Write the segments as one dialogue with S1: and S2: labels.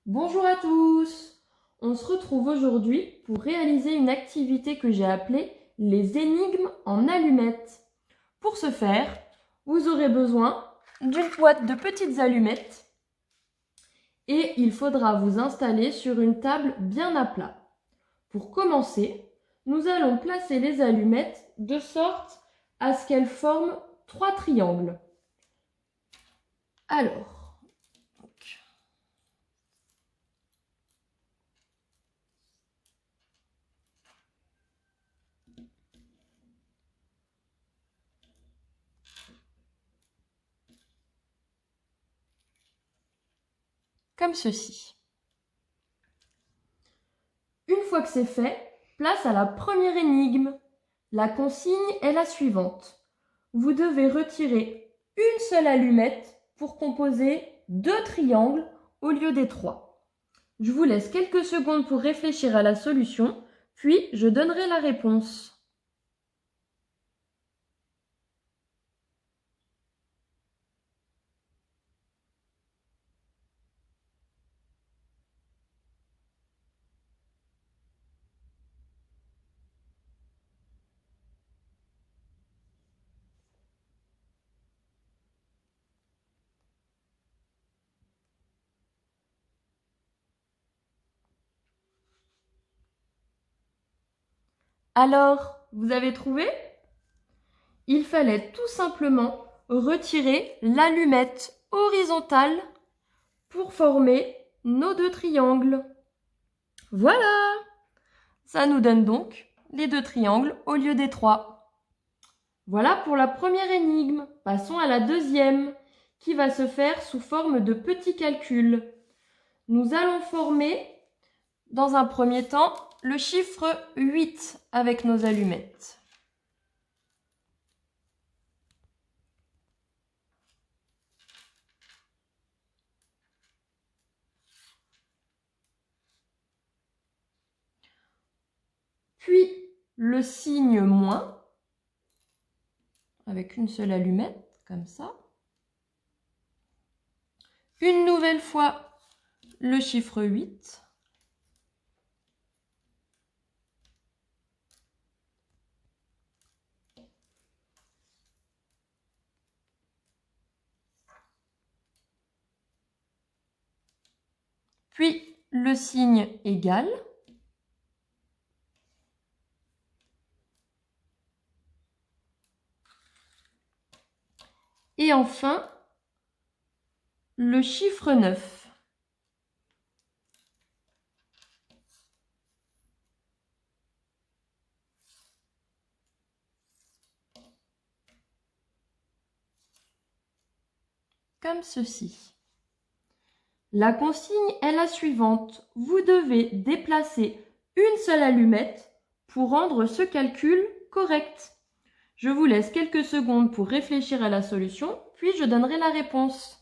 S1: Bonjour à tous! On se retrouve aujourd'hui pour réaliser une activité que j'ai appelée les énigmes en allumettes. Pour ce faire, vous aurez besoin d'une boîte de petites allumettes et il faudra vous installer sur une table bien à plat. Pour commencer, nous allons placer les allumettes de sorte à ce qu'elles forment 3 triangles. Alors, comme ceci. Une fois que c'est fait, place à la première énigme. La consigne est la suivante. Vous devez retirer une seule allumette pour composer 2 triangles au lieu des 3. Je vous laisse quelques secondes pour réfléchir à la solution, puis je donnerai la réponse. Alors, vous avez trouvé? Il fallait tout simplement retirer l'allumette horizontale pour former nos 2 triangles. Voilà! Ça nous donne donc les 2 triangles au lieu des 3. Voilà pour la première énigme. Passons à la deuxième, qui va se faire sous forme de petits calculs. Nous allons former, dans un premier temps, le chiffre 8 avec nos allumettes. Puis le signe moins, avec une seule allumette, comme ça. Une nouvelle fois, le chiffre 8. Puis le signe égal. Et enfin, le chiffre 9. Comme ceci. La consigne est la suivante. Vous devez déplacer une seule allumette pour rendre ce calcul correct. Je vous laisse quelques secondes pour réfléchir à la solution, puis je donnerai la réponse.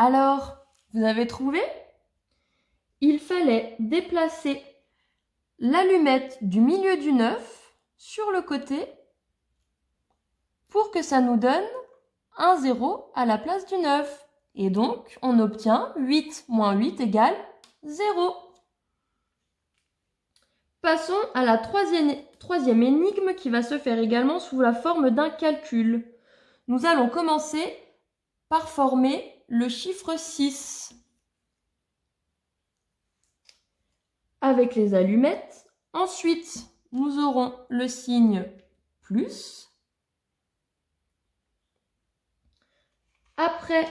S1: Alors, vous avez trouvé? Il fallait déplacer l'allumette du milieu du 9 sur le côté pour que ça nous donne un 0 à la place du 9. Et donc, on obtient 8 moins 8 égale 0. Passons à la troisième énigme qui va se faire également sous la forme d'un calcul. Nous allons commencer par former le chiffre 6 avec les allumettes. Ensuite, nous aurons le signe plus. Après,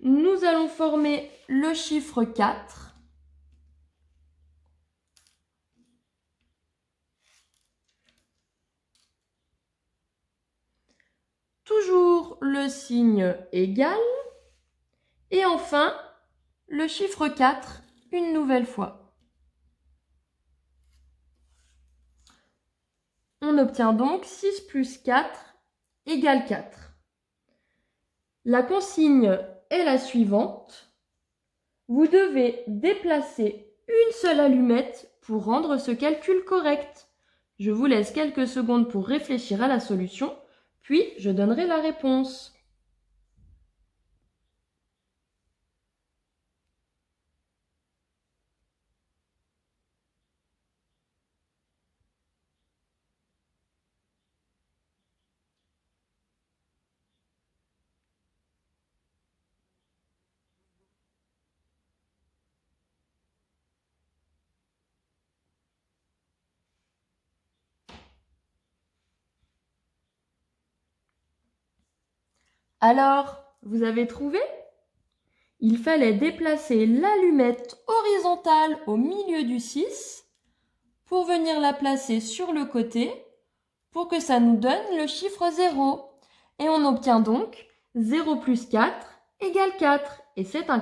S1: nous allons former le chiffre 4. Toujours le signe égal. Et enfin, le chiffre 4 une nouvelle fois. On obtient donc 6 plus 4 égale 4. La consigne est la suivante. Vous devez déplacer une seule allumette pour rendre ce calcul correct. Je vous laisse quelques secondes pour réfléchir à la solution, puis je donnerai la réponse. Alors, vous avez trouvé? Il fallait déplacer l'allumette horizontale au milieu du 6 pour venir la placer sur le côté pour que ça nous donne le chiffre 0. Et on obtient donc 0 plus 4 égale 4. Et c'est un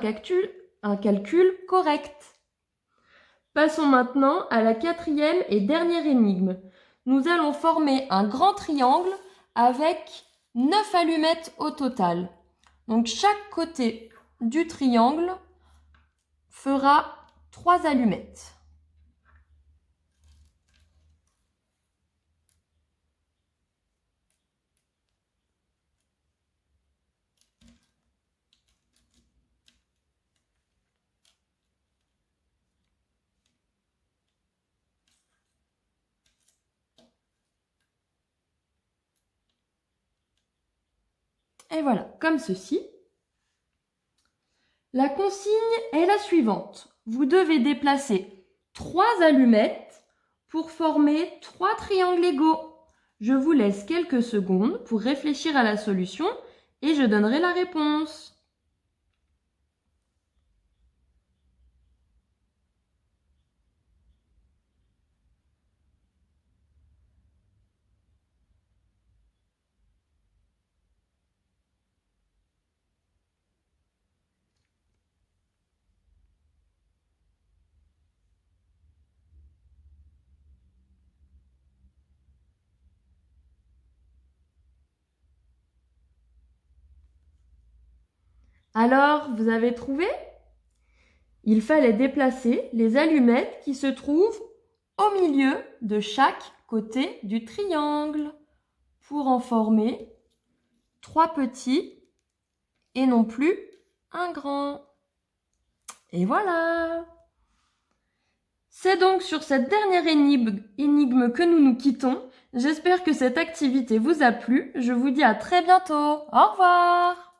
S1: calcul correct. Passons maintenant à la quatrième et dernière énigme. Nous allons former un grand triangle avec 9 allumettes au total. Donc chaque côté du triangle fera 3 allumettes. Et voilà, comme ceci. La consigne est la suivante. Vous devez déplacer 3 allumettes pour former 3 triangles égaux. Je vous laisse quelques secondes pour réfléchir à la solution et je donnerai la réponse. Alors, vous avez trouvé? Il fallait déplacer les allumettes qui se trouvent au milieu de chaque côté du triangle pour en former 3 petits et non plus un grand. Et voilà! C'est donc sur cette dernière énigme que nous nous quittons. J'espère que cette activité vous a plu. Je vous dis à très bientôt. Au revoir!